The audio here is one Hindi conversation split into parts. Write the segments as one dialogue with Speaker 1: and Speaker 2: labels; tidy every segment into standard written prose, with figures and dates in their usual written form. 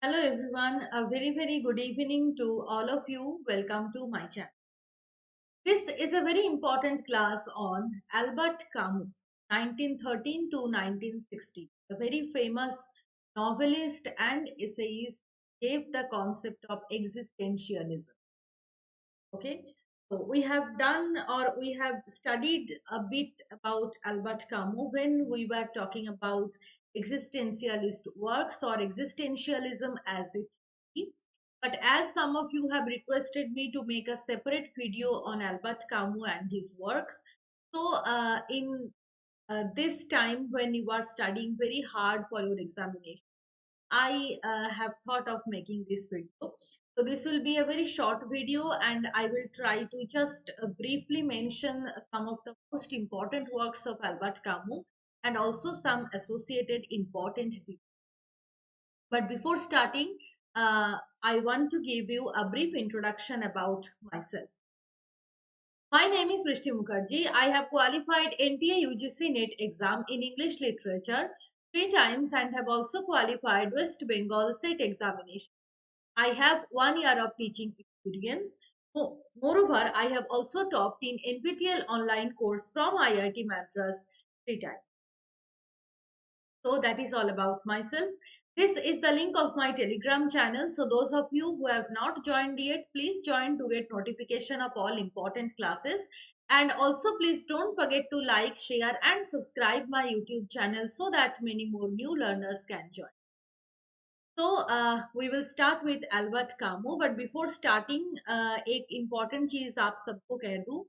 Speaker 1: Hello everyone, a very good evening to all of you. Welcome to my channel. This is a very important class on Albert Camus, 1913 to 1960. A very famous novelist and essayist gave the concept of existentialism. Okay, so we have done or we have studied a bit about Albert Camus when we were talking about existentialist works or existentialism as it be. But as some of you have requested me to make a separate video on Albert Camus and his works, so in this time when you are studying very hard for your examination, I have thought of making this video. So this will be a very short video and I will try to just briefly mention some of the most important works of Albert Camus and also some associated important details. But before starting, I want to give you a brief introduction about myself. My name is Vrishti Mukherjee. I have qualified NTA UGC NET exam in English literature 3 times and have also qualified West Bengal SET examination. I have 1 year of teaching experience. Moreover, I have also taught in NPTEL online course from IIT Madras 3 times. So that is all about myself. This is the link of my Telegram channel. So those of you who have not joined yet, please join to get notification of all important classes. And also please don't forget to like, share and subscribe my YouTube channel so that many more new learners can join. So we will start with Albert Camus. But before starting, एक important चीज आप सबको कह दूं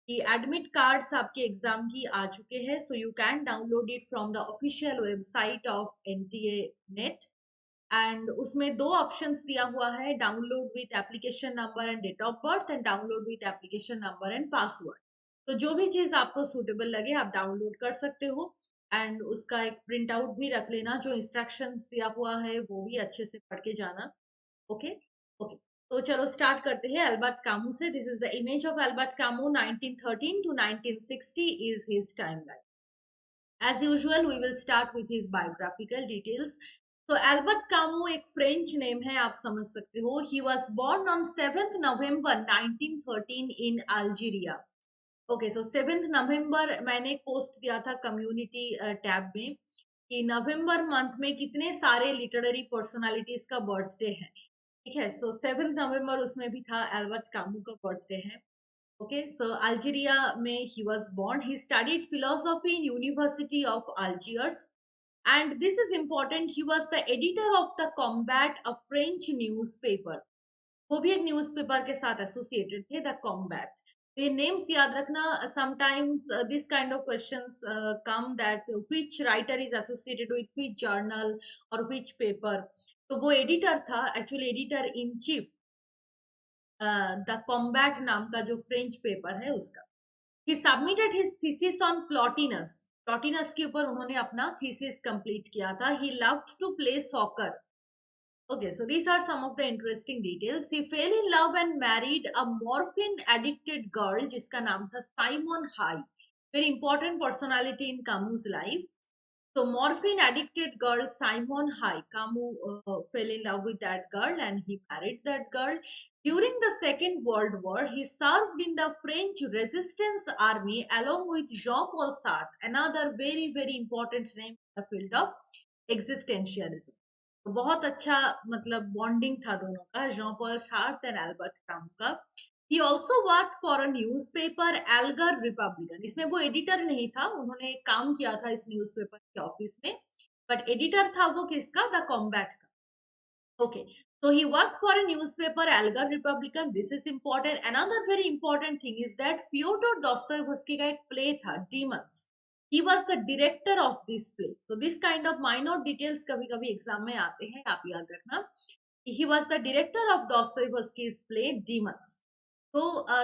Speaker 1: कि एडमिट कार्ड्स आपके एग्जाम की आ चुके हैं, so you can download it from the official website of NTA net. And उसमें दो ऑप्शंस दिया हुआ है, download with application number and date of birth and download with application number and password. तो जो भी चीज आपको सूटेबल लगे आप डाउनलोड कर सकते हो एंड उसका एक प्रिंट आउट भी रख लेना. जो इंस्ट्रक्शंस दिया हुआ है वो भी अच्छे से पढ़ के जाना. ओके ओके, तो चलो स्टार्ट करते हैं एल्बर्ट कामू से. This is the image of Albert Camus. 1913 to 1960 is his timeline. As usual, we will start with his biographical details. So Albert Camus एक फ्रेंच नेम है, आप समझ सकते हो. He was born on 7th November 1913 in Algeria. Okay, so 7th नवंबर मैंने पोस्ट किया था कम्युनिटी टैब में कि नवंबर मंथ में कितने सारे लिटरेरी पर्सनालिटीज का बर्थडे है. ठीक है, सो 7th नवंबर उसमें भी था, एल्बर्ट कामू का बर्थडे है. Okay, so Algeria में he was born. He studied philosophy in University of Algiers, and this is important. He was the editor of the Combat, a French newspaper. वो भी एक न्यूज़पेपर के साथ एसोसिएटेड थे, द कॉम्बैट. तो ये नेम्स याद रखना. Sometimes this kind of questions come that which writer is associated with which journal और व्हिच पेपर. तो वो एडिटर था, actually editor in chief the Combat नाम का जो फ्रेंच पेपर है उसका. He submitted his thesis on Plotinus. Plotinus के ऊपर उन्होंने अपना थीसिस कंप्लीट किया था. He loved to play soccer. Okay, so these are some of the interesting details. He fell in love and married a morphine addicted girl जिसका नाम था Simon High. Very important personality in Camus' life. So morphine addicted girl Simon High. Camus fell in love with that girl and he married that girl. During the Second World War, he served in the French Resistance Army along with Jean-Paul Sartre, another very important name in the field of existentialism. तो बहुत अच्छा मतलब बॉन्डिंग था दोनों का, Jean Paul Sartre and Albert Camus का. He also work for a newspaper Alger Republicain. इसमें वो एडिटर नहीं था, उन्होंने काम किया था इस न्यूज़पेपर के ऑफिस में, बट एडिटर था वो किसका, द कॉम्बैट का. Okay, so he worked for a newspaper Algar Republican. This is important. Another very important thing is that Fyodor Dostoevsky का एक प्ले था Demons. He was the director of this play. So this kind of minor details कभी कभी एग्जाम में आते हैं, आप याद रखना. He was the director of Dostoevsky's play Demons. तो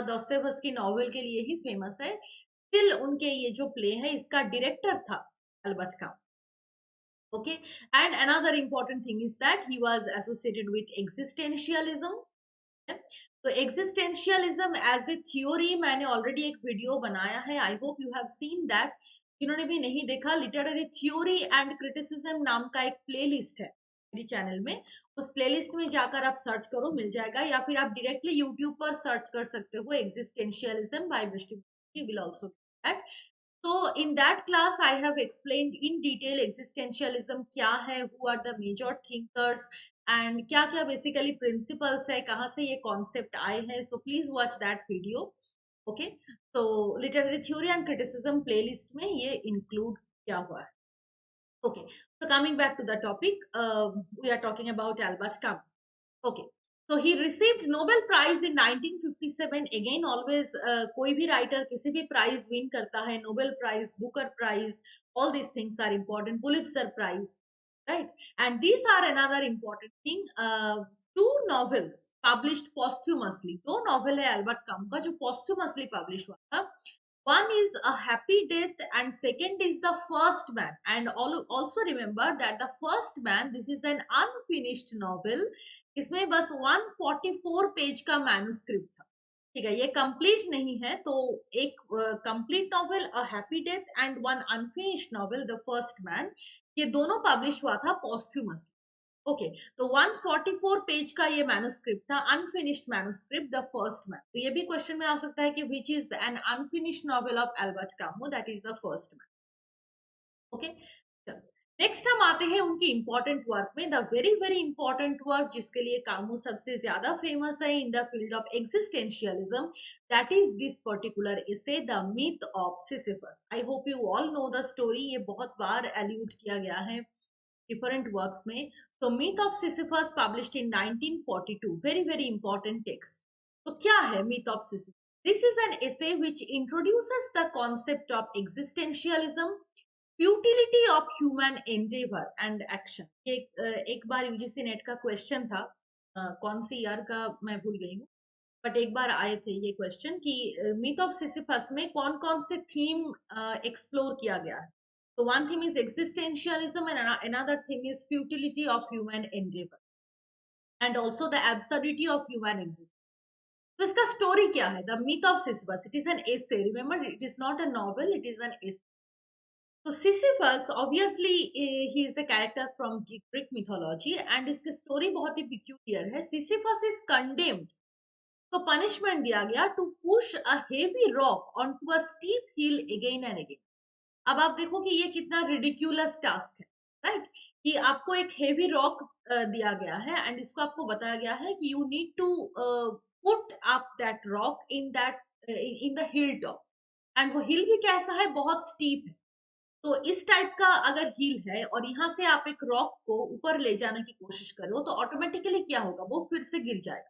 Speaker 1: दोस्तोयेवस्की नॉवेल के लिए ही फेमस है. स्टिल उनके ये जो प्ले है इसका डायरेक्टर था Albert Camus. Okay, and another important thing is that he was associated with existentialism. Okay? तो existentialism as a theory मैंने already एक वीडियो बनाया है. I hope you have seen that. जिन्होंने भी नहीं देखा, लिटरेरी थ्योरी एंड क्रिटिसिज्म नाम का एक प्लेलिस्ट है, मेरी चैनल में, उस प्लेलिस्ट में जाकर आप सर्च करो, मिल जाएगा, या फिर आप डायरेक्टली यूट्यूब पर सर्च कर सकते हो एग्जिस्टेंशियलिज्म बाय वृष्टि, will also that. So in that class, I have explained in detail existentialism क्या है, who are the major thinkers, and क्या क्या basically principles है, कहाँ से ये concept आए हैं. So please watch that video. Okay. So literary theory and criticism playlist में ये include किया हुआ है. Okay. So coming back to the topic, we are talking about Albert Camus. Okay. So he received Nobel Prize in 1957. Again, always कोई भी writer किसी भी prize win करता है, Nobel Prize, Booker Prize, all these things are important. Pulitzer Prize, right? And these are another important thing. Two novels published posthumously. दो novel है Albert Camus का जो posthumously published हुआ था. One is A Happy Death and second is The First Man. And also remember that The First Man, this is an unfinished novel. इसमें बस 144 पेज का मैन्युस्क्रिप्ट था, ठीक है, ये कंप्लीट नहीं है. तो एक complete novel a happy death and one unfinished novel the first man, ये दोनों पब्लिश हुआ था पॉस्थ्यूमसली. ओके, तो 144 पेज का ये मैन्युस्क्रिप्ट था, unfinished manuscript the first man. तो ये भी क्वेश्चन में आ सकता है कि which is an unfinished novel of Albert Camus, that is the first man. Okay, next हम आते हैं उनकी इंपॉर्टेंट वर्क में. The very very important work जिसके लिए कामू सबसे ज्यादा फेमस है in the field of existentialism, that is this particular इसे the myth of Sisyphus. I hope you all know the story, ये बहुत बार एल्यूड किया गया है different works में. So Myth of Sisyphus published in 1942, very very important text. तो क्या है Myth of Sisyphus? This is an essay which introduces the concept of existentialism, futility of human endeavor and action. एक बार यूजीसी नेट का क्वेश्चन था, कौन सी ईयर का मैं भूल गई हूँ, बट एक बार आए थे ये क्वेश्चन कि मिथ ऑफ सिसिफस में कौन कौन से थीम एक्सप्लोर किया गया है. So one theme is existentialism and another theme is futility of human endeavor and also the absurdity of human existence. तो इसका स्टोरी क्या है? The myth of Sisyphus. It is an essay. Remember, it is not a novel. It is an essay. So Sisyphus, obviously, he is a character from Greek mythology, and इसकी स्टोरी बहुत ही peculiar है. Sisyphus is condemned. तो पनिशमेंट दिया गया to push a heavy rock onto a steep hill again and again. अब आप देखो कि ये कितना रिडिक्यूलस टास्क है, राइट? कि आपको एक हेवी रॉक दिया गया है एंड इसको आपको बताया गया है कि you need to put up that rock in that in the hill top, and वो हिल भी कैसा है, बहुत स्टीप है. तो इस टाइप का अगर हिल है और यहाँ से आप एक रॉक को ऊपर ले जाने की कोशिश करो तो ऑटोमेटिकली क्या होगा, वो फिर से गिर जाएगा.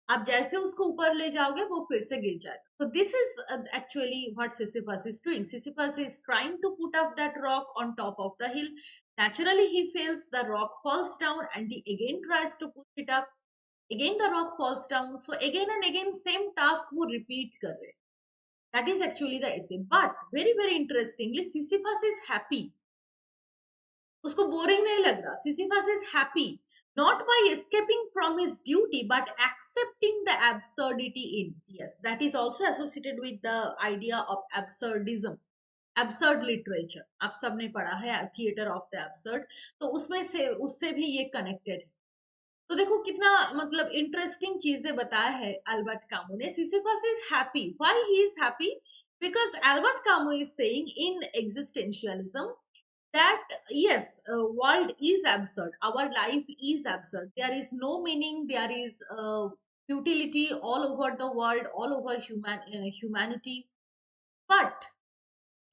Speaker 1: आप जैसे उसको ऊपर ले जाओगे वो फिर से गिर जाएगा. तो this is actually what Sisyphus is doing. Sisyphus is trying to put up that rock on top of the hill. Naturally he fails, the rock falls down and he again tries to push it up. Again the rock falls down. So again and again same task वो repeat कर रहे हैं. That is actually the essay. But very very interestingly Sisyphus is happy. उसको बोरिंग नहीं लग रहा. Sisyphus is happy not by escaping from his duty but accepting the absurdity in it. Yes, that is also associated with the idea of absurdism, absurd literature. आप सबने पढ़ा है थिएटर ऑफ द absurd, तो उसमें से उससे भी ये कनेक्टेड है. तो देखो कितना मतलब इंटरेस्टिंग चीजें बताया है अल्बर्ट कामू ने. Sisyphus is happy. Why he is happy? because Albert Camus is saying in existentialism that yes, world is absurd, our life is absurd, there is no meaning, there is futility all over the world, all over humanity. But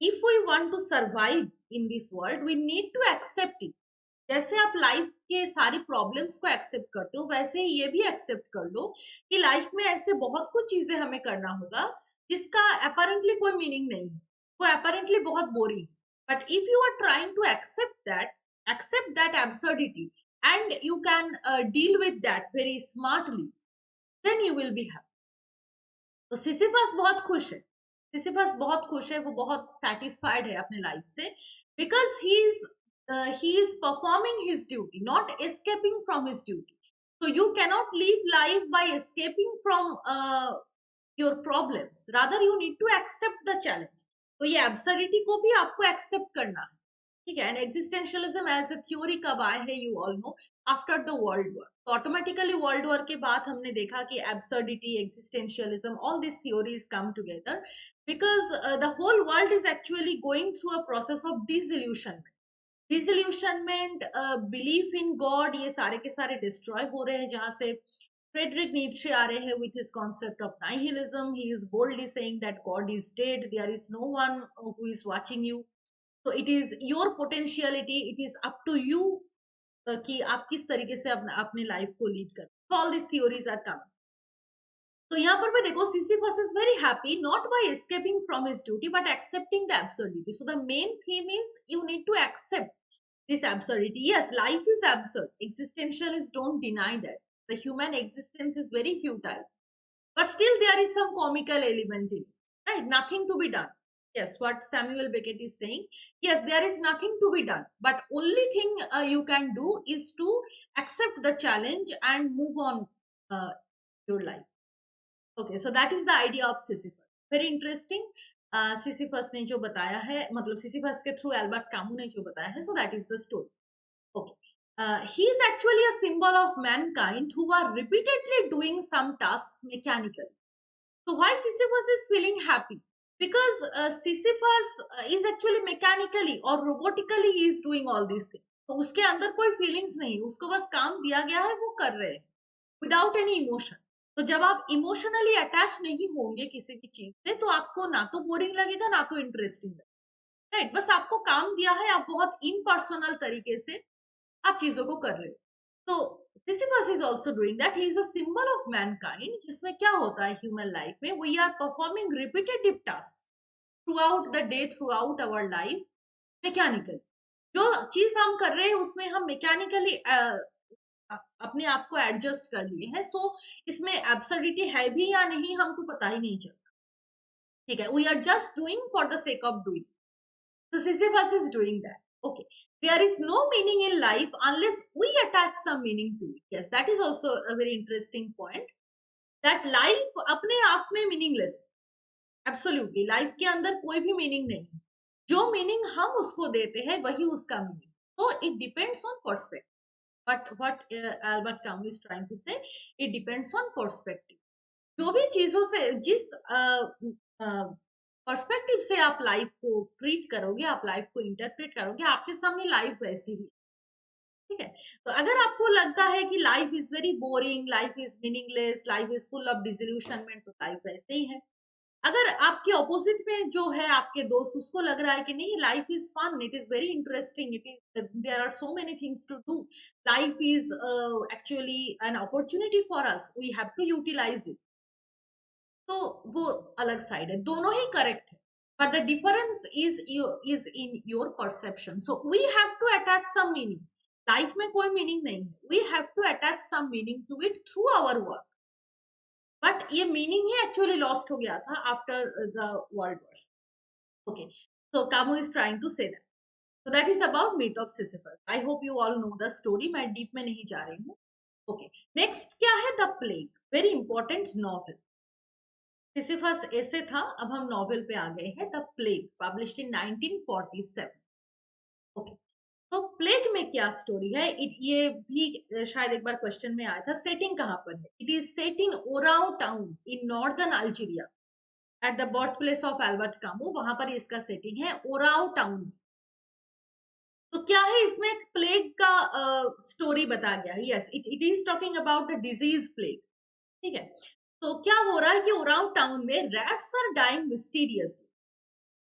Speaker 1: if we want to survive in this world we need to accept it. जैसे आप लाइफ के सारी प्रॉब्लम्स को एक्सेप्ट करते हो वैसे ही ये भी एक्सेप्ट कर लो कि लाइफ में ऐसे बहुत कुछ चीजें हमें करना होगा जिसका अपेरेंटली कोई मीनिंग नहीं है, वो अपेरेंटली बहुत boring. But if you are trying to accept that absurdity and you can deal with that very smartly, then you will be happy. तो सिसिफस बहुत खुश है. सिसिफस बहुत खुश है, वो बहुत सेटिस्फाइड है अपने लाइफ से because he is performing his duty, not escaping from his duty. So you cannot live life by escaping from your problems. Rather you need to accept the challenge. तो ये absurdity को भी आपको accept करना है. ठीक है। And existentialism as a theory कब आए है, you all know, after the world war. तो ऑटोमेटिकली वर्ल्ड वॉर के बाद हमने देखा कि absurdity, existentialism, all this theories come together because the whole world is actually going through a process of disillusionment. Disillusionment, belief in God, ये सारे के सारे डिस्ट्रॉय हो रहे हैं, जहां से फ्रेडरिक नीत्शे आ रहे हैं with his concept of nihilism. He is boldly saying that God is dead, there is no one who is watching you. तो it is your potentiality, it is up to you कि आप किस तरीके से अपने अपने लाइफ को लीड कर। All this theories are coming. तो यहाँ पर भी देखो, Sisyphus is very happy not by escaping from his duty but accepting the absurdity. So the main theme is you need to accept this absurdity. Yes, life is absurd. Existentialists don't deny that. The human existence is very futile. But still, there is some comical element in it. Right? Nothing to be done. Yes, what Samuel Beckett is saying. Yes, there is nothing to be done. But only thing you can do is to accept the challenge and move on your life. Okay, so that is the idea of Sisyphus. Very interesting. Sisyphus ने जो बताया है, मतलब सिसिफस के थ्रू एल्बर्ट कामू ने जो बताया है, so that is the story. Okay. He is actually a symbol of mankind who are repeatedly doing some tasks mechanically. So why Sisyphus is feeling happy? Because Sisyphus is actually mechanically or robotically he is doing all these things. तो उसके अंदर कोई फीलिंग्स नहीं, उसको बस काम दिया गया है, वो कर रहे हैं विदाउट एनी इमोशन। तो जब आप इमोशनली अटैच नहीं होंगे किसी भी चीज से, तो आपको ना तो बोरिंग लगेगा ना तो इंटरेस्टिंग लगेगा। राइट, बस आपको काम दिया है, आप बहुत इम्पर्सनल तरीके से आप चीजों को कर रहे हो। तो Sisyphus is also doing that. He is a symbol of mankind, जिसमें क्या होता है ह्यूमन लाइफ में, we are performing repetitive tasks throughout the day, throughout our life, mechanically. जो चीज हम कर रहे हैं उसमें हम मैकेनिकली अपने आप को एडजस्ट कर लिए हैं। सो इसमें एब्सर्डिटी है भी या नहीं हमको पता ही नहीं चलता। ठीक है, we are just doing for the sake of doing. So Sisyphus is doing that. Okay. There is no meaning in life unless we attach some meaning to it. Yes, that is also a very interesting point. That life अपने आप में meaningless है. Absolutely. Life के अंदर कोई भी meaning नहीं है. जो meaning हम उसको देते हैं वही उसका meaning. So it depends on perspective. But what Albert Camus is trying to say, it depends on perspective. जो भी चीजों से जिस पर्सपेक्टिव से आप लाइफ को ट्रीट करोगे, आप लाइफ को इंटरप्रेट करोगे, आपके सामने लाइफ वैसी ही। ठीक है, तो अगर आपको लगता है कि life is very boring, life is meaningless, life is full of disillusionment, तो लाइफ वैसे ही है। अगर आपके ऑपोजिट में जो है आपके दोस्त, उसको लग रहा है कि नहीं, life is fun, it is very interesting, it is there are so many things to do, life is actually an opportunity for us, we have to utilize it, तो वो अलग साइड है। दोनों ही करेक्ट है, but the difference is in your perception. So we have to attach some meaning. Life में कोई मीनिंग नहीं है, we have to attach some meaning to it through our work. But ये मीनिंग ही एक्चुअली लॉस्ट हो गया था after the world war. Okay, so Camus is trying to say that. So that is about myth of Sisyphus. I hope you all know the story. मैं डीप में नहीं जा रही हूँ। ओके, नेक्स्ट क्या है, the plague, very important novel. Sisyphus ऐसे था, अब हम नॉवेल पे आ गए हैं, the plague, published in 1947। Okay, तो प्लेग में क्या स्टोरी है, ये भी शायद एक बार क्वेश्चन में आया था। सेटिंग कहाँ पर है, it is set in Oran town in northern Algeria at the birth place of Albert Camus, वहां पर इसका सेटिंग है ओराओ टाउन। तो क्या है इसमें, एक प्लेग का स्टोरी बताया गया है। Yes, it is talking about the disease plague. ठीक है, तो क्या हो रहा है कि ओराओ टाउन में rats are dying mysteriously,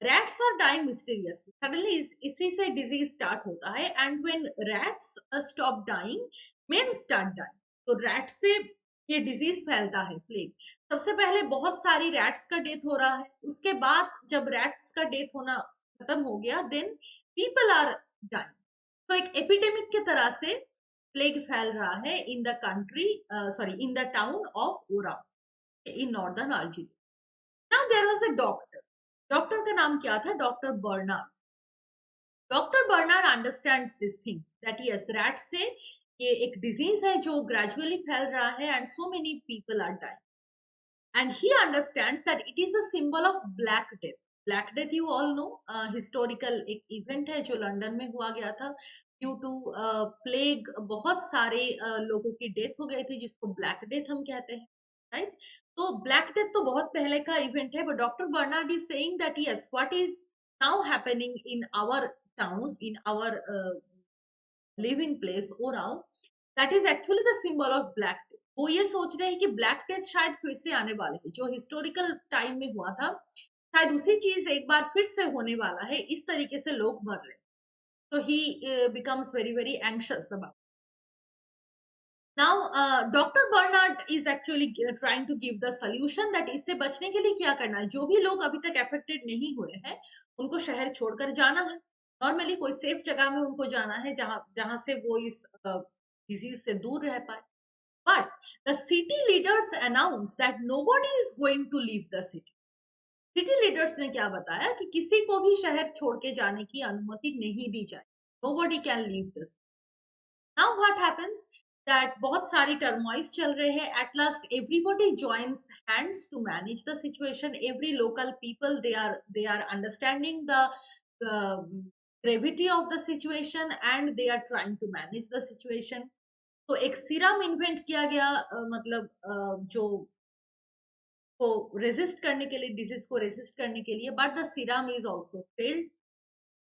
Speaker 1: rats are dying mysteriously. Suddenly इसी से disease start होता है, and when rats stop dying, men start dying. तो rat से ये disease फैलता है, plague। सबसे पहले बहुत सारी rats का डेथ हो रहा है, उसके बाद जब rats का डेथ होना खत्म हो गया, then people are dying. तो एक एपिडेमिक की तरह से प्लेग फैल रहा है in the country, sorry, in the town of Oran in northern Algeria. Now there was a doctor, doctor का नाम क्या था, doctor Bernard. Doctor Bernard understands this thing that yes, rat से ये एक डिजीज है जो ग्रेजुअली फैल रहा है, and so many people are dying, and he understands that it is a symbol of black death. Black death you all know, historical एक इवेंट है जो लंदन में हुआ गया था ड्यू टू प्लेग। बहुत सारे लोगों की डेथ हो गई थी जिसको ब्लैक डेथ हम कहते हैं, राइट। तो ब्लैक डेथ तो बहुत पहले का इवेंट है, but doctor Bernard is saying that yes what is now happening in our town, in our living place Oran, that is actually the symbol of black death. वो ये सोच रहे हैं कि ब्लैक डेथ शायद फिर से आने वाले हैं, जो हिस्टोरिकल टाइम में हुआ था शायद उसी चीज एक बार फिर से होने वाला है, इस तरीके से लोग मर रहे हैं। तो he becomes very very anxious about. Now doctor Bernard is actually trying to give the solution that इससे बचने के लिए क्या करना है। जो भी लोग अभी तक अफेक्टेड नहीं हुए हैं उनको शहर छोड़कर जाना है, नॉर्मली कोई सेफ जगह में उनको जाना है जहां जहां से वो इस डिजीज से दूर रह पाए। But the city leaders announce that nobody is going to leave the city. City leaders ने क्या बताया कि किसी को भी शहर छोड़ के जाने की अनुमति नहीं दी जाए, nobody can leave this. Now what happens that बहुत सारी टर्मोइल्स चल रहे हैं, at last everybody joins hands to manage the situation. Every local people they are understanding the gravity of the situation and they are trying to manage the situation. तो एक सीरम इन्वेंट किया गया, मतलब जो को रेजिस्ट करने के लिए, डिजीज को रेजिस्ट करने के लिए, but the serum is also failed.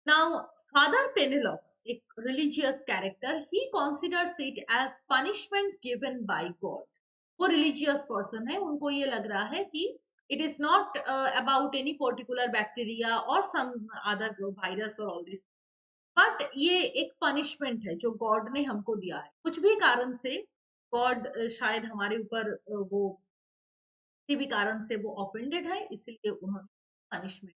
Speaker 1: Now father Paneloux एक religious character, he considers it as punishment given by God. वो रिलीजियस पर्सन है, उनको ये लग रहा है कि it is not about any particular bacteria और सम अदर वायरस और ऑल दिस, बट ये एक पनिशमेंट है जो गॉड ने हमको दिया है। कुछ भी कारण से गॉड शायद हमारे ऊपर वो किसी भी कारण से वो ऑफेंडेड है, इसलिए उन्होंने पनिशमेंट।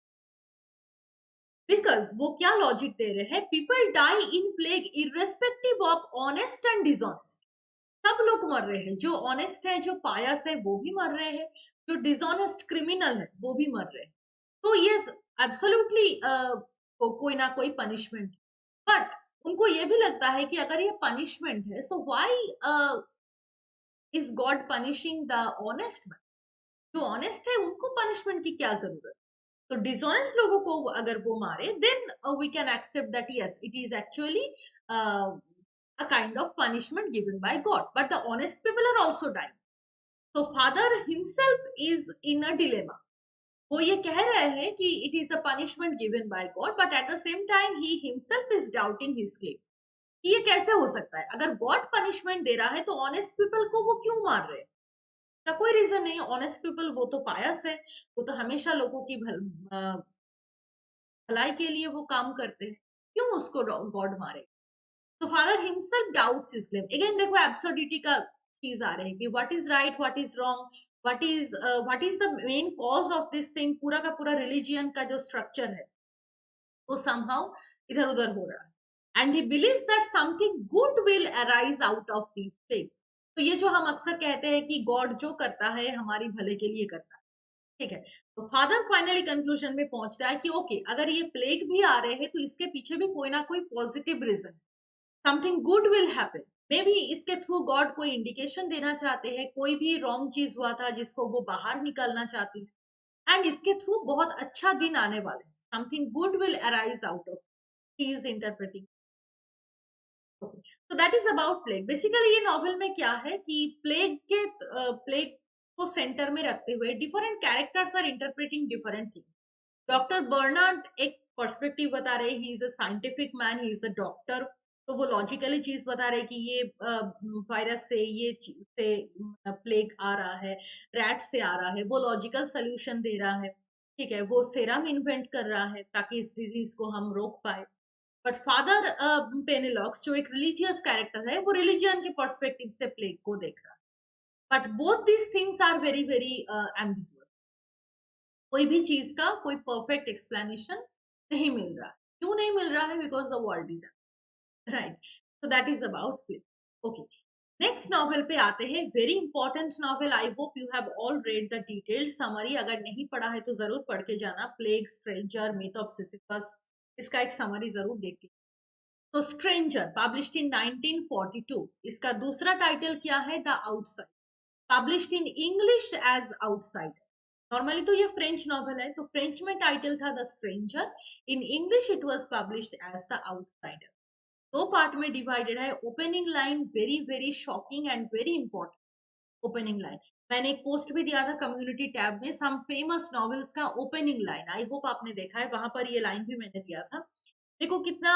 Speaker 1: बिकॉज वो क्या लॉजिक दे रहे हैं, people die in plague irrespective of honest and dishonest. सब लोग मर रहे हैं, जो ऑनेस्ट है जो पायस है वो भी मर रहे हैं, जो डिसऑनेस्ट क्रिमिनल है वो भी मर रहे हैं। तो ये एब्सोल्युटली कोई ना कोई पनिशमेंट। बट उनको ये भी लगता है कि अगर ये पनिशमेंट है so why is God punishing the honest man. जो ऑनेस्ट है उनको पनिशमेंट की क्या जरूरत। तो डिसऑनेस्ट लोगों को अगर वो मारे then we can accept that yes it is actually a kind of punishment given by God, but the honest people are also dying. So father himself is in a dilemma. वो ये कह रहे हैं कि it is a punishment given by God, but at the same time he himself is doubting his claim. कि ये कैसे हो सकता है, अगर गॉड पनिशमेंट दे रहा है तो ऑनेस्ट पीपल को वो क्यों मार रहे हैं। का कोई रीजन नहीं, ऑनेस्ट पीपल वो तो पायस है, वो तो हमेशा लोगों की भलाई के लिए वो काम करते हैं, क्यों उसको गॉड मारे। तो father himself doubts his claim. Again देखो एब्सर्डिटी का चीज आ रहे हैं कि what is right, what is wrong, what is the main cause of this thing. पूरा का पूरा रिलीजियन का जो स्ट्रक्चर है वो समहाउ इधर उधर हो रहा है। And he believes that something good will arise out of this thing. तो ये जो हम अक्सर कहते हैं कि गॉड जो करता है हमारी भले के लिए करता है, ठीक है। तो फादर फाइनली कंक्लूजन में पहुंच रहा है कि ओके अगर ये प्लेग भी आ रहे हैं तो इसके पीछे भी कोई ना कोई positive reason, something good will happen. Maybe इसके थ्रू गॉड कोई इंडिकेशन देना चाहते हैं, कोई भी रॉन्ग चीज हुआ था जिसको वो बाहर निकालना चाहती है, एंड इसके थ्रू बहुत अच्छा दिन आने वाले, something good will arise out of, he is interpreting. तो that is about plague. Basically ये नॉवेल में क्या है कि प्लेग को सेंटर में रखते हुए different characters are interpreting different things. Doctor Bernard एक पर्सपेक्टिव बता रहे, he is a scientific man, he is a doctor. तो वो लॉजिकली चीज बता रहे कि ये वायरस से, ये से प्लेग आ रहा है, रैट से आ रहा है, वो लॉजिकल सोल्यूशन दे रहा है, ठीक है। वो सेरम इन्वेंट कर रहा है ताकि इस डिजीज को हम रोक पाए। बट फादर पेनेलॉक्स जो एक रिलीजियस कैरेक्टर है वो रिलीजियन के पर्सपेक्टिव से प्लेग को देख रहा है। But both these things are very very ambiguous. कोई भी चीज का कोई परफेक्ट एक्सप्लेनेशन नहीं मिल रहा। क्यों नहीं मिल रहा है, because the world is right. So that is about plague. Okay, next novel पे आते हैं, very important novel. I hope you have all read the detailed summary. अगर नहीं पढ़ा है तो जरूर पढ़ के जाना, plague, stranger, myth of Sisyphus, इसका एक समरी जरूर देख के। तो स्ट्रेंजर पब्लिश्ड इन 1942, इसका दूसरा टाइटल क्या है, the outside, published in English as outsider. Normally तो ये फ्रेंच नॉवल है, तो फ्रेंच में टाइटल था the stranger, in English it was published as the outsider. दो पार्ट में डिवाइडेड है। Opening line very very shocking and very important. Opening line मैंने एक पोस्ट भी दिया था कम्युनिटी टैब में, सम फेमस नॉवेल्स का ओपनिंग लाइन, आई होप आपने देखा है, वहां पर ये लाइन भी मैंने दिया था। देखो कितना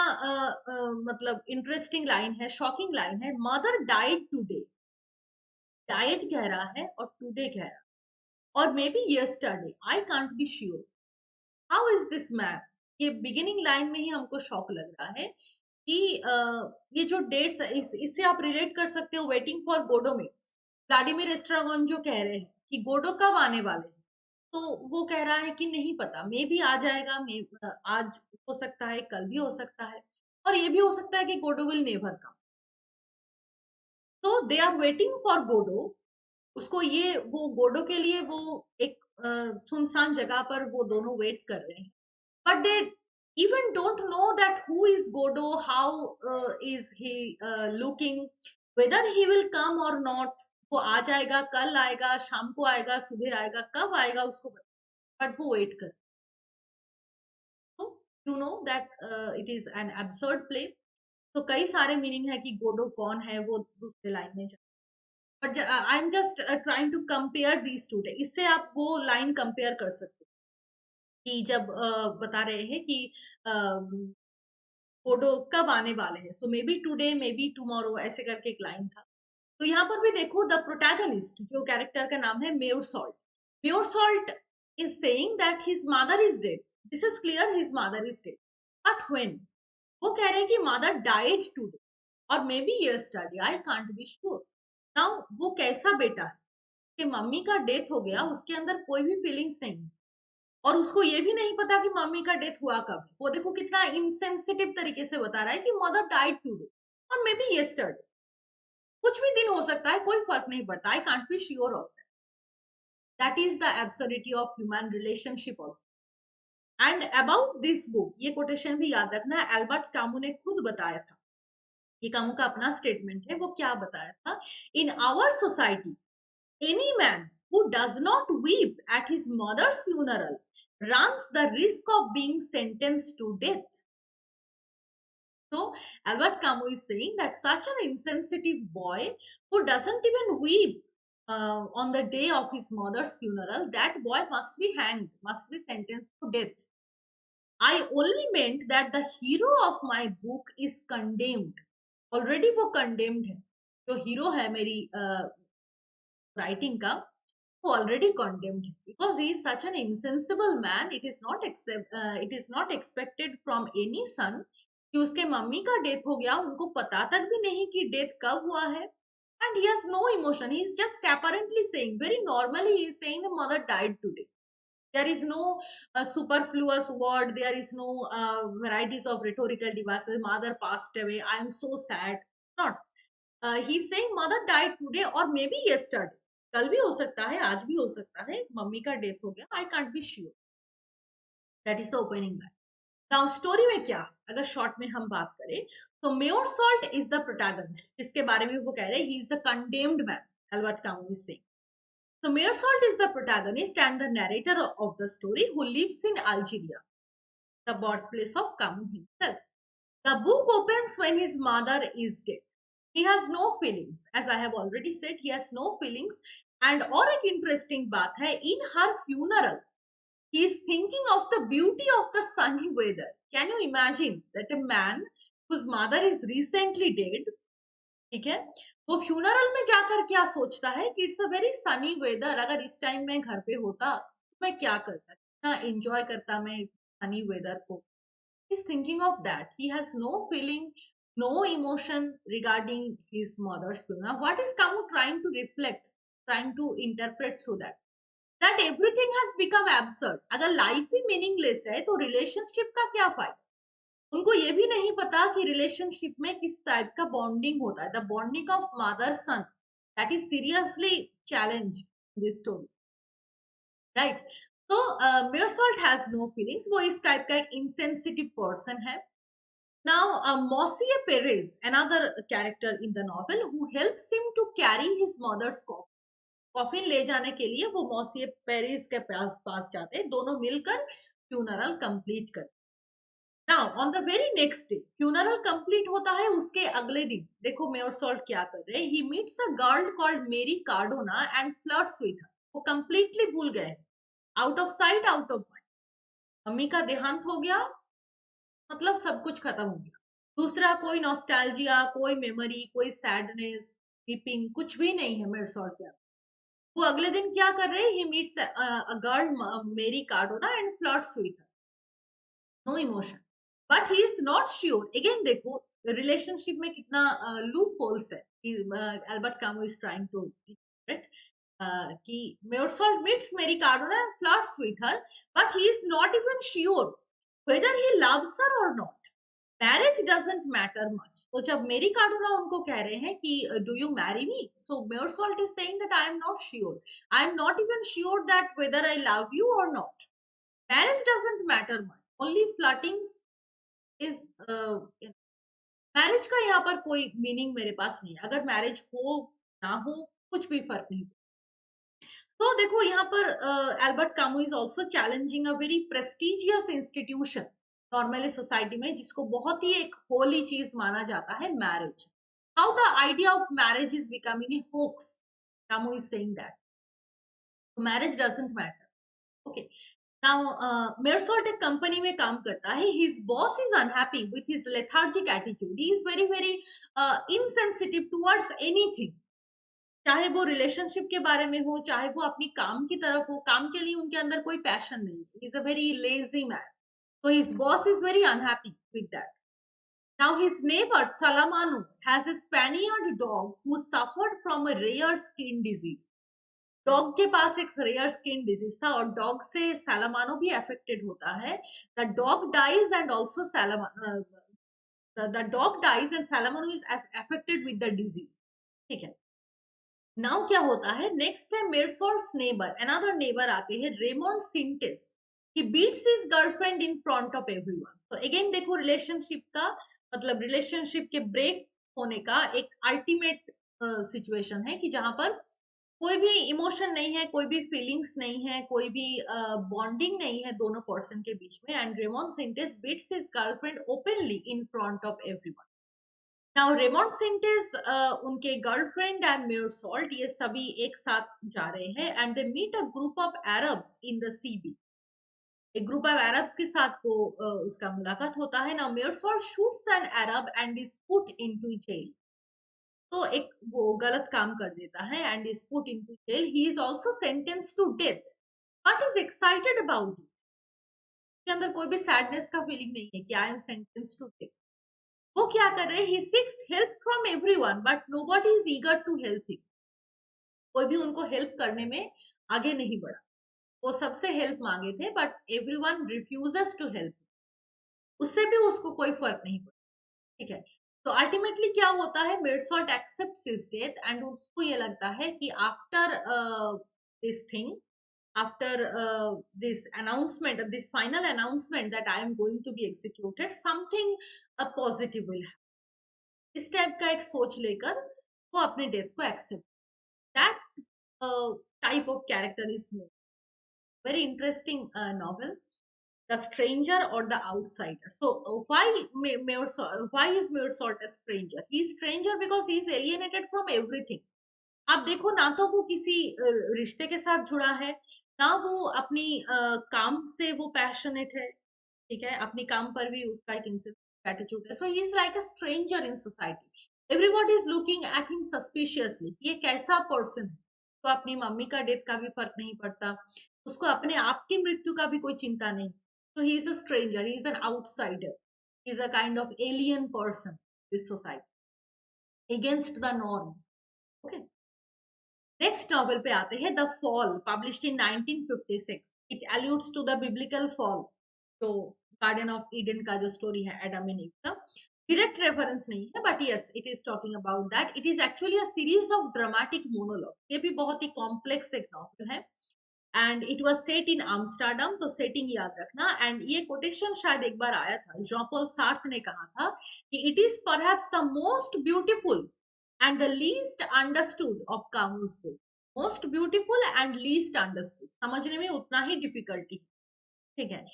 Speaker 1: मतलब इंटरेस्टिंग लाइन है, शॉकिंग लाइन है। मदर डाइड टुडे, डाइड कह रहा है और टुडे कह रहा है, और may be yesterday, I can't be sure, how is this man. ये बिगिनिंग लाइन में ही हमको शॉक लग रहा है कि ये जो डेट्स, इससे आप रिलेट कर सकते हो वेटिंग फॉर गोडो में व्लादिमीर एस्ट्रागन जो कह रहे हैं कि गोडो कब आने वाले हैं, तो वो कह रहा है कि नहीं पता, मे भी आ जाएगा, मे आज हो सकता है, कल भी हो सकता है, और ये भी हो सकता है कि गोडो विल नेवर कम। तो they are waiting for Godot. उसको ये वो गोडो के लिए वो एक सुनसान जगह पर वो दोनों वेट कर रहे हैं, but they even don't know that who is Godo, how is he looking, whether he will come or not, वो आ जाएगा, कल आएगा, शाम को आएगा, सुबह आएगा, कब आएगा उसको बट वो वेट कर। तो you know that it is an absurd play. तो कई सारे मीनिंग है कि गोडो कौन है, वो दूसरे लाइन में but I am just trying to compare these two, इससे आप वो लाइन कंपेयर कर सकते हो कि जब बता रहे हैं कि फोटो कब आने वाले हैं, so maybe today maybe tomorrow, ऐसे करके एक लाइन था। तो यहाँ पर भी देखो द प्रोटैगनिस्ट जो कैरेक्टर का नाम है mayor salt, mayor salt is saying that his mother is dead, this is clear his mother is dead, but when, वो कह रहे हैं कि मदर डाइड टुडे और may be yesterday, I can't be sure. Now वो कैसा बेटा है कि मम्मी का डेथ हो गया, उसके अंदर कोई भी फीलिंग्स नहीं है, और उसको ये भी नहीं पता कि मम्मी का डेथ हुआ कब है। वो देखो कितना इनसेंसिटिव तरीके से बता रहा है कि मदर डाइड टुडे और मे बी यस्टरडे, कुछ भी दिन हो सकता है, कोई फर्क नहीं पड़ता, I can't be sure of that is the absurdity of human relationship also. And about this book, ये कोटेशन भी याद रखना है, एल्बर्ट कामू ने खुद बताया था, ये कामू का अपना स्टेटमेंट है, वो क्या बताया था, in our society any man who does not weep at his mother's funeral runs the risk of being sentenced to death. So, Albert Camus is saying that such an insensitive boy who doesn't even weep on the day of his mother's funeral, that boy must be hanged, must be sentenced to death. I only meant that the hero of my book is condemned. Already वो condemned है, जो hero है मेरी writing का, already condemned because he is such an insensible man. It is not expected from any son कि उसके मम्मी का डेथ हो गया, उनको पता तक भी नहीं कि डेथ कब हुआ है, and he has no emotion, he is just apparently saying, very normally he is saying the mother died today. There is no superfluous word, there is no varieties of rhetorical devices, mother passed away, I am so sad, not, he's saying mother died today or maybe yesterday, कल भी हो सकता है, आज भी हो सकता है, मम्मी का डेथ हो गया, I can't be sure. That is the opening line. Now story में क्या, अगर शॉर्ट में हम बात करें, तो mayor salt is the protagonist, जिसके बारे में वो कह रहे हैं he is the condemned man, Albert Camus is saying. So Meursault is the protagonist and the narrator of the story who lives in Algeria, the birthplace of Camus himself. The book opens when his mother is dead. He has no feelings, as I have already said, he has no feelings. And और एक interesting बात है, in her funeral, he is thinking of the beauty of the sunny weather. Can you imagine that a man whose mother is recently dead, ठीक है, वो फ्यूनरल में जाकर क्या सोचता है कि it's a very sunny weather, अगर इस टाइम मैं घर पे होता तो मैं क्या करता, कितना एंजॉय करता मैं सनी वेदर को। He's thinking of that. He has no feeling, no emotion regarding his mother's funeral. What is Camus trying to reflect, trying to interpret through that? That everything has become absurd. अगर लाइफ ही मीनिंगलेस है तो रिलेशनशिप का क्या फायदा। उनको ये भी नहीं पता कि रिलेशनशिप में किस टाइप का बॉन्डिंग होता है, the bonding of mother sun, that is seriously challenge this story, right. तो मेयरसॉल्ट हैज नो फीलिंग्स, वो इस टाइप का एक इंसेंसिटिव पर्सन है। Now Monsieur Perez, another character in the novel who helps him to carry his mother's coffin, coffin ले जाने के लिए वो मौसिए पेरिस के पास पास जाते हैं, दोनों मिलकर फ्यूनरल कंप्लीट कर। Now on the very next day funeral complete होता है, उसके अगले दिन देखो मेयर सॉल्ट क्या कर रहे हैं, he meets a girl called Marie Cardona and flirts with her. वो कंप्लीटली भूल गए, out of sight out of mind. Mummy का देहांत हो गया, मतलब सब कुछ खत्म हो गया। दूसरा कोई नॉस्टैल्जिया, कोई मेमोरी, कोई सैडनेस, वीपिंग, कुछ भी नहीं है मेरे सॉल्ट के। वो अगले दिन क्या कर रहे हैं, he meets a girl Marie Cardona and flirts with her, no emotion, but he is not sure. Again देखो रिलेशनशिप में कितना लूप होल्स है। Albert Camus is trying to कि Meursault meets Marie Cardona and flirts with her, but he is not even sure whether he loves her or not. Marriage doesn't matter much. तो जब मेरी कार्डोना उनको कह रहे हैं कि do you marry me, so Meursault is saying that I am not sure, I am not even sure that whether I love you और not. Marriage doesn't matter much. Only flirting is marriage का यहाँ पर कोई मीनिंग मेरे पास नहीं है। अगर मैरिज हो ना हो कुछ भी फर्क नहीं। तो देखो यहाँ पर Albert Camus is also challenging a very prestigious institution normally society में, जिसको बहुत ही एक होली चीज माना जाता है, marriage. How the idea of marriage is becoming a hoax, Camus is saying that marriage doesn't matter. Okay, now Meursault एक कंपनी में काम करता है, his boss is unhappy with his lethargic attitude, he is very very insensitive towards anything, चाहे वो रिलेशनशिप के बारे में हो, चाहे वो अपनी काम की तरफ हो, काम के लिए उनके अंदर कोई पैशन नहीं है, ही is a very lazy man, so his boss is very unhappy with that. Now his neighbor Salamano has a Spaniard dog who suffered from a rare skin disease. Dog के पास एक रेयर स्किन डिजीज था और डॉग से सैलामानो भी अफेक्टेड होता है। The dog dies and also the dog dies and Salamano is affected with the disease. ठीक है, नाउ क्या होता है, next time Meursault's neighbour another neighbour आते हैं, Raymond Sintès, he beats his girlfriend in front of everyone. तो अगेन देखो रिलेशनशिप का मतलब रिलेशनशिप के ब्रेक होने का एक अल्टीमेट सिचुएशन है कि जहां पर कोई भी इमोशन नहीं है, कोई भी फीलिंग्स नहीं है, कोई भी बॉन्डिंग नहीं है दोनों पर्सन के बीच में, and Raymond Sintès beats his girlfriend openly in front of everyone. Now Raymond Sintès उनके गर्लफ्रेंड एंड मेयर सॉल्ट ये सभी एक साथ जा रहे हैं and they meet a group of Arabs in the sea beach. एक ग्रुप ऑफ अरब्स के साथ वो उसका मुलाकात होता है। Now Meursault shoots an Arab and is put into jail. तो एक वो गलत काम कर देता है and is put into jail, he is also sentenced to death, but is excited about it. के अंदर कोई भी सैडनेस का फीलिंग नहीं है कि I am sentenced to death. वो क्या कर रहे हैं, he seeks help from everyone but nobody is eager to help him. कोई भी उनको हेल्प करने में आगे नहीं बढ़ा। वो सबसे हेल्प मांगे थे but everyone refuses to help, उससे भी उसको कोई फर्क नहीं पड़ा। ठीक है, तो अल्टीमेटली क्या होता है, मेरसॉल्ट एक्सेप्ट्स हिज डेथ एंड उसको ये लगता है कि after this thing, after this announcement, this final announcement that I am going to be executed, something a positive will happen. इस टाइप का एक सोच लेकर वो अपने डेथ को accept, that type of character is very interesting novel, the stranger or the outsider. So why is Mayor Salt a stranger? He is stranger because he is alienated from everything. आप देखो ना तो वो किसी रिश्ते के साथ जुड़ा है, ना वो अपनी काम से वो पैशनेट है। ठीक है, अपने काम पर भी उसका एक एटीट्यूड है, so he is like a stranger in society, everybody is looking at him suspiciously, ये कैसा पर्सन है। तो अपनी मम्मी का डेथ का भी फर्क नहीं पड़ता, उसको अपने आप की मृत्यु का भी कोई चिंता नहीं। so he is a stranger, he is an outsider, he is a kind of alien person, this society against the norm. Okay, next novel पे आते हैं, the fall, published in 1956। It alludes to the biblical fall, तो गार्डन ऑफ ईडन का जो स्टोरी है एडम एंड ईव का, डायरेक्ट रेफरेंस नहीं है but yes it is talking about that. It is actually a series of dramatic monologue, ये भी बहुत ही कॉम्प्लेक्स एक नॉवेल है and it was set in Amsterdam, तो सेटिंग याद रखना। एंड ये कोटेशन शायद एक बार आया था, जॉन पॉल सार्ट ने कहा था कि it is perhaps the most beautiful and the least understood of Camus' book. Most beautiful and least understood, समझने में उतना ही डिफिकल्टी, ठीक है।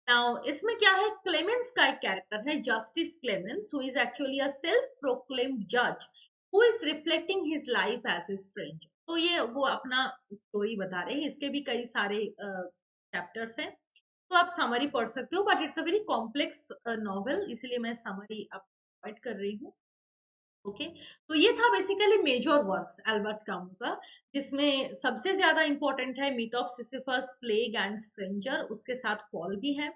Speaker 1: नाउ इसमें क्या है, क्लेमेंस का एक कैरेक्टर है, Justice Clamence, who is actually a self proclaimed जज who is reflecting his life as a stranger. तो ये वो अपना स्टोरी बता रहे हैं, इसके भी कई सारे चैप्टर्स हैं, तो आप समरी पढ़ सकते हो, but it's a very complex novel, इसलिए मैं समरी आप प्रोवाइड कर रही हूँ। ओके, तो ये था basically major works Albert Camus का, जिसमें सबसे ज्यादा इंपॉर्टेंट है myth of Sisyphus, plague and stranger, उसके साथ फॉल भी है।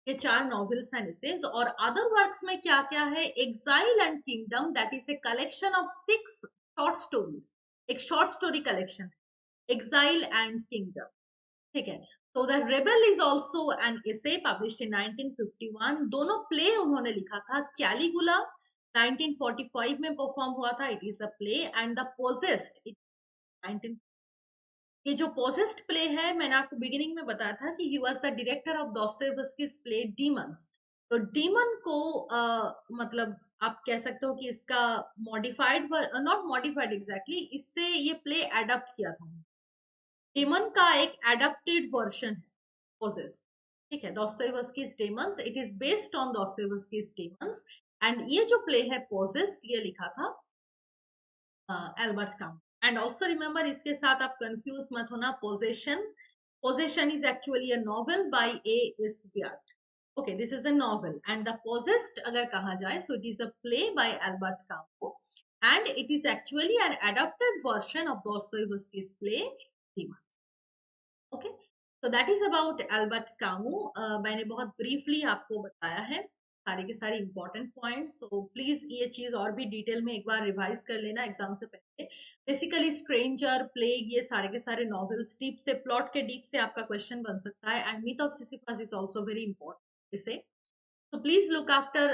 Speaker 1: ये 4 नॉवेल्स एंड एसेज। और अदर वर्क्स में क्या क्या है, exile and kingdom, that is a collection of 6 short stories, एक short story collection, exile and kingdom, ठीक है। तो the rebel is also an essay published in 1951, दोनों प्ले उन्होंने लिखा था। कैलिगुला 1945 में परफॉर्म हुआ था, it is the play, and the पोजेस्ट 19, ये जो पोजेस्ट प्ले है, मैंने आपको बिगिनिंग में बताया था कि he was the director of Dostoevsky's play Demons. तो डीमन को मतलब आप कह सकते हो कि इसका मॉडिफाइड, नॉट मॉडिफाइड एग्जैक्टली, इससे ये प्ले एडप्ट किया था। डेमन का एक एडेप्टेड वर्जन है पोजेस्ट, ठीक है, Dostoevsky's Demons, it is based on Dostoevsky's Demons, and ये जो प्ले है पोजेस्ट, ये लिखा था Albert Camus. And also remember, इसके साथ आप कंफ्यूज मत होना, Possession, Possession is actually a novel by A S Byatt, okay, this is a novel, and the Possessed अगर कहा जाए, so it is a play by Albert Camus, and it is actually an adapted version of Dostoevsky's play demon. Okay, तो that is about Albert Camus. मैंने बहुत ब्रीफली आपको बताया है सारे के सारे इंपॉर्टेंट पॉइंट्स, सो प्लीज ये चीज और भी डिटेल में एक बार रिवाइज कर लेना एग्जाम से पहले। बेसिकली स्ट्रेंजर, प्लेग, ये सारे के सारे नॉवेल्स डीप से, प्लॉट के डीप से आपका क्वेश्चन बन सकता है, and myth of Sisyphus is also very important इसे। So please look after,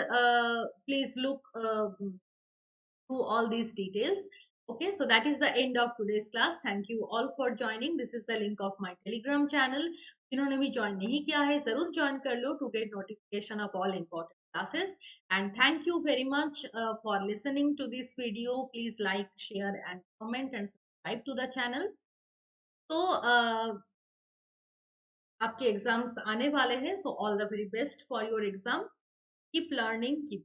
Speaker 1: please look through all these details. Okay, so that is the end of today's class. Thank you all for joining. This is the link of my Telegram channel. जिन्होंने भी ज्वाइन नहीं किया है, जरूर ज्वाइन कर लो to get notification of all important classes. And thank you very much for listening to this video. Please like, share, and comment and subscribe to the channel. तो आपके एग्जाम्स आने वाले हैं, so all the very best for your exam. Keep learning, keep